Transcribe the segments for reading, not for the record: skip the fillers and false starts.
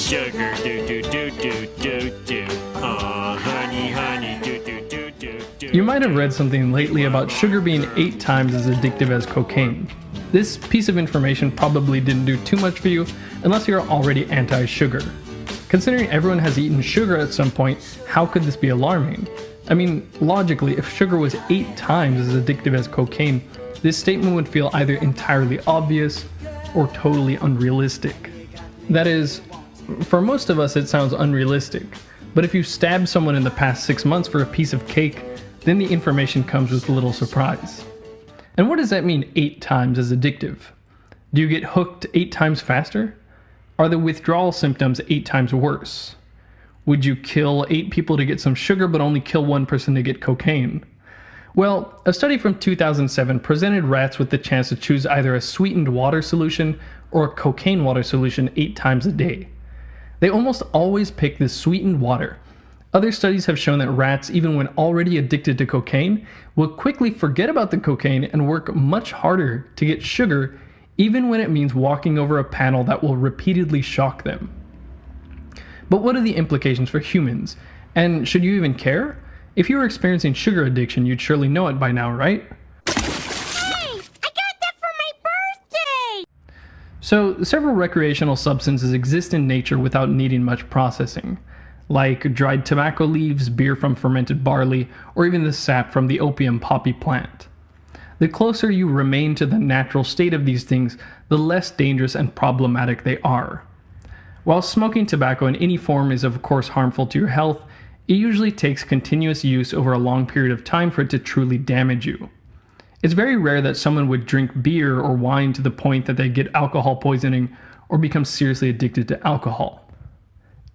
sugar, do do do do do do. Honey, honey, do do do do do. You might have read something lately about sugar being 8 times as addictive as cocaine. This piece of information probably didn't do too much for you unless you're already anti-sugar. Considering everyone has eaten sugar at some point, how could this be alarming? I mean, logically, if sugar was 8 times as addictive as cocaine, this statement would feel either entirely obvious or totally unrealistic. That is, for most of us it sounds unrealistic, but if you stab someone in the past 6 months for a piece of cake, then the information comes with little surprise. And what does that mean 8 times as addictive? Do you get hooked 8 times faster? Are the withdrawal symptoms 8 times worse? Would you kill 8 people to get some sugar but only kill 1 person to get cocaine? Well, a study from 2007 presented rats with the chance to choose either a sweetened water solution or a cocaine water solution 8 times a day. They almost always pick the sweetened water. Other studies have shown that rats, even when already addicted to cocaine, will quickly forget about the cocaine and work much harder to get sugar, even when it means walking over a panel that will repeatedly shock them. But what are the implications for humans? And should you even care? If you were experiencing sugar addiction, you'd surely know it by now, right? Hey! I got that for my birthday! So, several recreational substances exist in nature without needing much processing, like dried tobacco leaves, beer from fermented barley, or even the sap from the opium poppy plant. The closer you remain to the natural state of these things, the less dangerous and problematic they are. While smoking tobacco in any form is of course harmful to your health, it usually takes continuous use over a long period of time for it to truly damage you. It's very rare that someone would drink beer or wine to the point that they get alcohol poisoning or become seriously addicted to alcohol.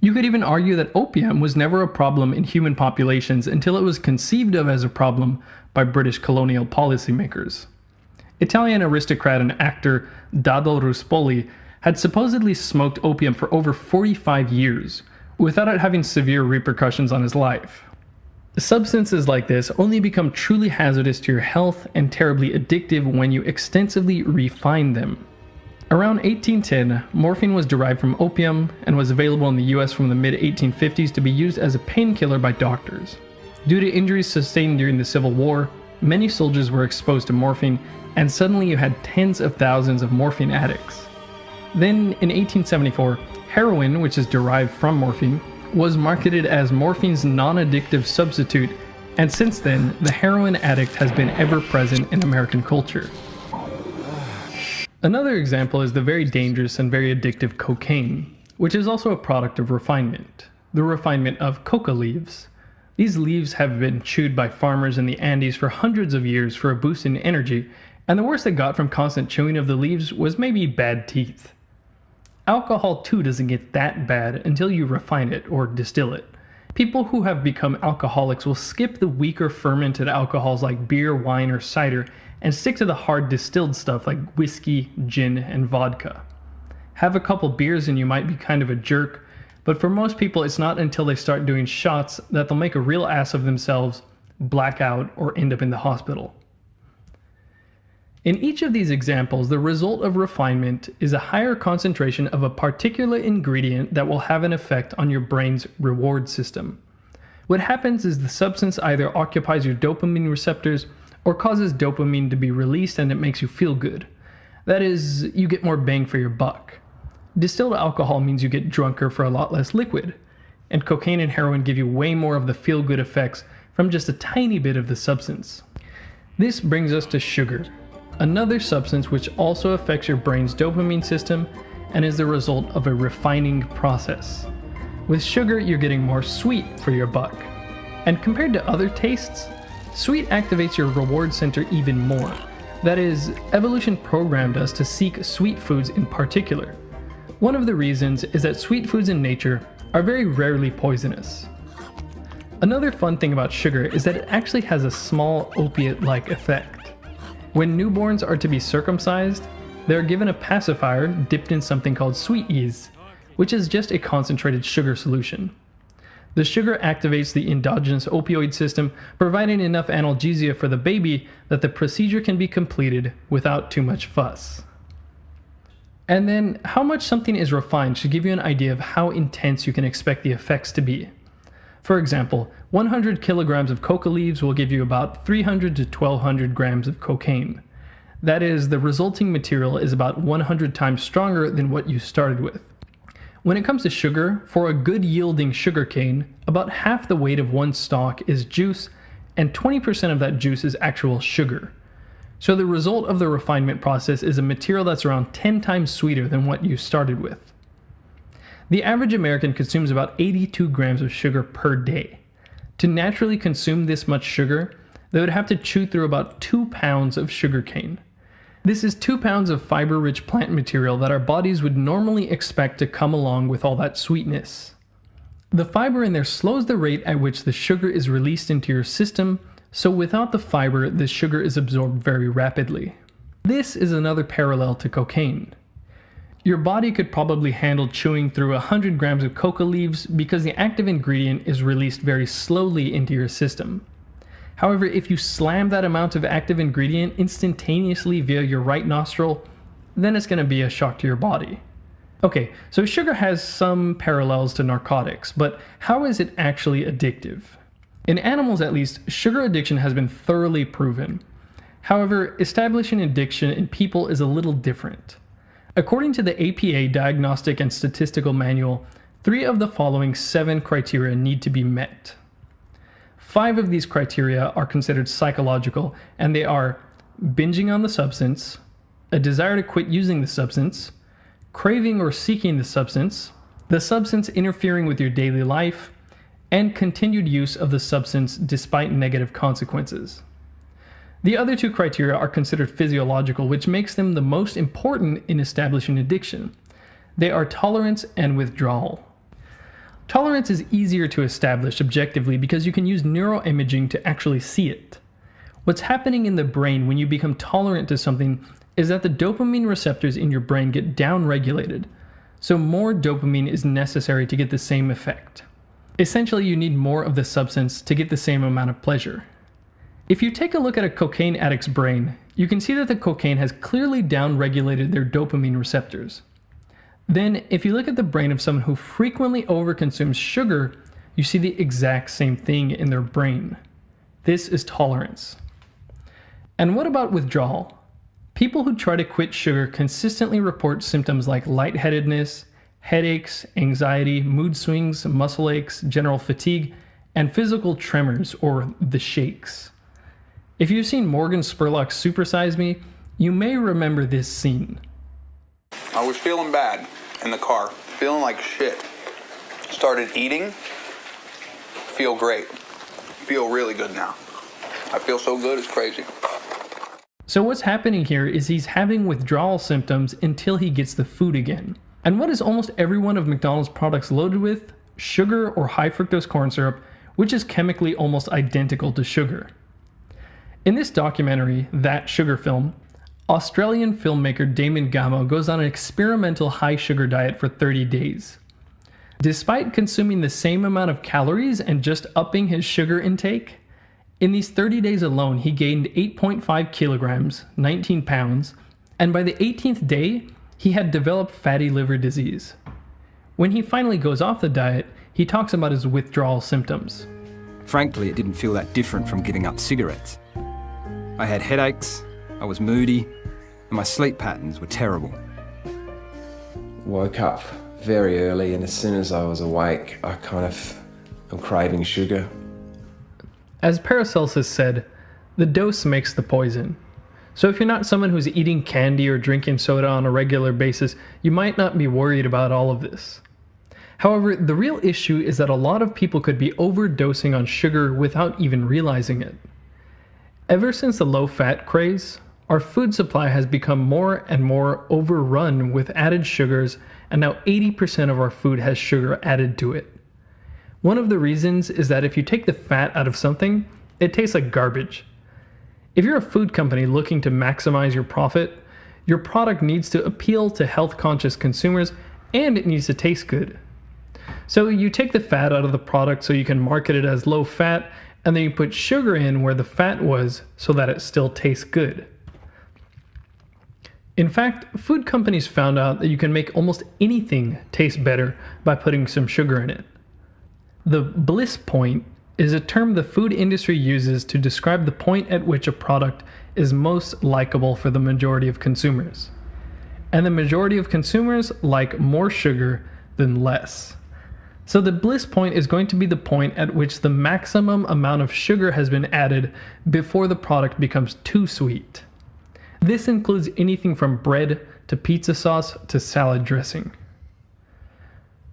You could even argue that opium was never a problem in human populations until it was conceived of as a problem by British colonial policymakers. Italian aristocrat and actor Dado Ruspoli had supposedly smoked opium for over 45 years, without it having severe repercussions on his life. Substances like this only become truly hazardous to your health and terribly addictive when you extensively refine them. Around 1810, morphine was derived from opium and was available in the US from the mid-1850s to be used as a painkiller by doctors. Due to injuries sustained during the Civil War, many soldiers were exposed to morphine, and suddenly you had tens of thousands of morphine addicts. Then, in 1874, heroin, which is derived from morphine, was marketed as morphine's non-addictive substitute, and since then, the heroin addict has been ever present in American culture. Another example is the very dangerous and very addictive cocaine, which is also a product of refinement, the refinement of coca leaves. These leaves have been chewed by farmers in the Andes for hundreds of years for a boost in energy, and the worst that got from constant chewing of the leaves was maybe bad teeth. Alcohol too doesn't get that bad until you refine it or distill it. People who have become alcoholics will skip the weaker fermented alcohols like beer, wine, or cider and stick to the hard distilled stuff like whiskey, gin, and vodka. Have a couple beers and you might be kind of a jerk, but for most people it's not until they start doing shots that they'll make a real ass of themselves, black out, or end up in the hospital. In each of these examples, the result of refinement is a higher concentration of a particular ingredient that will have an effect on your brain's reward system. What happens is the substance either occupies your dopamine receptors or causes dopamine to be released and it makes you feel good. That is, you get more bang for your buck. Distilled alcohol means you get drunker for a lot less liquid, and cocaine and heroin give you way more of the feel-good effects from just a tiny bit of the substance. This brings us to sugar, another substance which also affects your brain's dopamine system and is the result of a refining process. With sugar, you're getting more sweet for your buck. And compared to other tastes, sweet activates your reward center even more. That is, evolution programmed us to seek sweet foods in particular. One of the reasons is that sweet foods in nature are very rarely poisonous. Another fun thing about sugar is that it actually has a small opiate-like effect. When newborns are to be circumcised, they are given a pacifier dipped in something called sweet yeast, which is just a concentrated sugar solution. The sugar activates the endogenous opioid system, providing enough analgesia for the baby that the procedure can be completed without too much fuss. And then how much something is refined should give you an idea of how intense you can expect the effects to be. For example, 100 kilograms of coca leaves will give you about 300 to 1200 grams of cocaine. That is, the resulting material is about 100 times stronger than what you started with. When it comes to sugar, for a good yielding sugar cane, about half the weight of one stalk is juice, and 20% of that juice is actual sugar. So the result of the refinement process is a material that's around 10 times sweeter than what you started with. The average American consumes about 82 grams of sugar per day. To naturally consume this much sugar, they would have to chew through about 2 pounds of sugar cane. This is 2 pounds of fiber-rich plant material that our bodies would normally expect to come along with all that sweetness. The fiber in there slows the rate at which the sugar is released into your system, so without the fiber, the sugar is absorbed very rapidly. This is another parallel to cocaine. Your body could probably handle chewing through 100 grams of coca leaves because the active ingredient is released very slowly into your system. However, if you slam that amount of active ingredient instantaneously via your right nostril, then it's going to be a shock to your body. Okay, so sugar has some parallels to narcotics, but how is it actually addictive? In animals at least, sugar addiction has been thoroughly proven. However, establishing addiction in people is a little different. According to the APA Diagnostic and Statistical Manual, 3 of the following 7 criteria need to be met. 5 of these criteria are considered psychological, and they are binging on the substance, a desire to quit using the substance, craving or seeking the substance interfering with your daily life, and continued use of the substance despite negative consequences. The other 2 criteria are considered physiological, which makes them the most important in establishing addiction. They are tolerance and withdrawal. Tolerance is easier to establish objectively because you can use neuroimaging to actually see it. What's happening in the brain when you become tolerant to something is that the dopamine receptors in your brain get downregulated, so more dopamine is necessary to get the same effect. Essentially, you need more of the substance to get the same amount of pleasure. If you take a look at a cocaine addict's brain, you can see that the cocaine has clearly downregulated their dopamine receptors. Then, if you look at the brain of someone who frequently overconsumes sugar, you see the exact same thing in their brain. This is tolerance. And what about withdrawal? People who try to quit sugar consistently report symptoms like lightheadedness, headaches, anxiety, mood swings, muscle aches, general fatigue, and physical tremors, or the shakes. If you've seen Morgan Spurlock's Super Size Me, you may remember this scene. I was feeling bad in the car, feeling like shit. Started eating, feel great. Feel really good now. I feel so good, it's crazy. So what's happening here is he's having withdrawal symptoms until he gets the food again. And what is almost every one of McDonald's products loaded with? Sugar or high fructose corn syrup, which is chemically almost identical to sugar. In this documentary, That Sugar Film, Australian filmmaker Damon Gamo goes on an experimental high sugar diet for 30 days. Despite consuming the same amount of calories and just upping his sugar intake, in these 30 days alone he gained 8.5 kilograms, 19 pounds, and by the 18th day, he had developed fatty liver disease. When he finally goes off the diet, he talks about his withdrawal symptoms. Frankly, it didn't feel that different from giving up cigarettes. I had headaches, I was moody, and my sleep patterns were terrible. Woke up very early, and as soon as I was awake, I'm craving sugar. As Paracelsus said, the dose makes the poison. So if you're not someone who's eating candy or drinking soda on a regular basis, you might not be worried about all of this. However, the real issue is that a lot of people could be overdosing on sugar without even realizing it. Ever since the low-fat craze, our food supply has become more and more overrun with added sugars, and now 80% of our food has sugar added to it. One of the reasons is that if you take the fat out of something, it tastes like garbage. If you're a food company looking to maximize your profit, your product needs to appeal to health-conscious consumers, and it needs to taste good. So you take the fat out of the product so you can market it as low fat, and then you put sugar in where the fat was so that it still tastes good. In fact, food companies found out that you can make almost anything taste better by putting some sugar in it. The bliss point is a term the food industry uses to describe the point at which a product is most likable for the majority of consumers. And the majority of consumers like more sugar than less. So the bliss point is going to be the point at which the maximum amount of sugar has been added before the product becomes too sweet. This includes anything from bread to pizza sauce to salad dressing.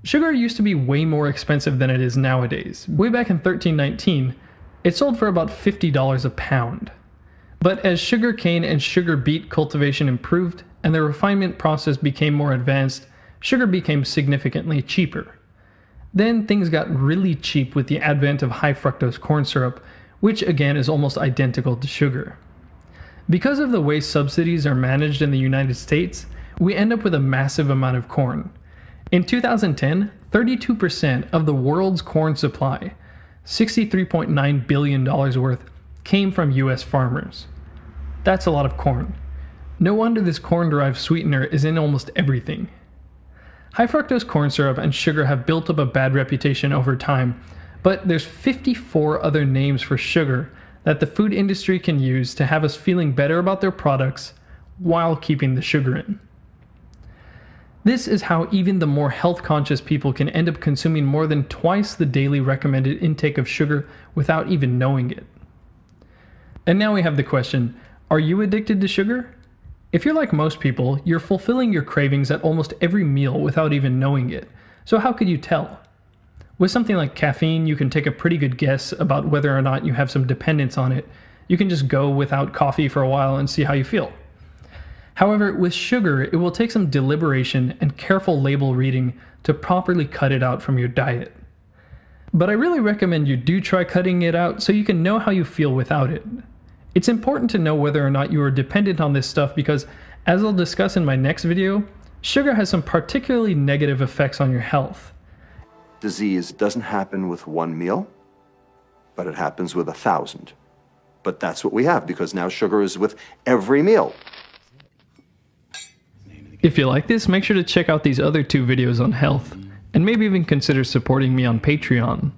Sugar used to be way more expensive than it is nowadays. Way back in 1319, it sold for about $50 a pound. But as sugar cane and sugar beet cultivation improved and the refinement process became more advanced, sugar became significantly cheaper. Then things got really cheap with the advent of high fructose corn syrup, which again is almost identical to sugar. Because of the way subsidies are managed in the United States, we end up with a massive amount of corn. In 2010, 32% of the world's corn supply, $63.9 billion worth, came from US farmers. That's a lot of corn. No wonder this corn-derived sweetener is in almost everything. High fructose corn syrup and sugar have built up a bad reputation over time, but there's 54 other names for sugar that the food industry can use to have us feeling better about their products while keeping the sugar in. This is how even the more health-conscious people can end up consuming more than twice the daily recommended intake of sugar without even knowing it. And now we have the question, are you addicted to sugar? If you're like most people, you're fulfilling your cravings at almost every meal without even knowing it. So how could you tell? With something like caffeine, you can take a pretty good guess about whether or not you have some dependence on it. You can just go without coffee for a while and see how you feel. However, with sugar, it will take some deliberation and careful label reading to properly cut it out from your diet. But I really recommend you do try cutting it out so you can know how you feel without it. It's important to know whether or not you are dependent on this stuff because, as I'll discuss in my next video, sugar has some particularly negative effects on your health. Disease doesn't happen with one meal, but it happens with 1,000. But that's what we have because now sugar is with every meal. If you like this, make sure to check out these other 2 videos on health, and maybe even consider supporting me on Patreon.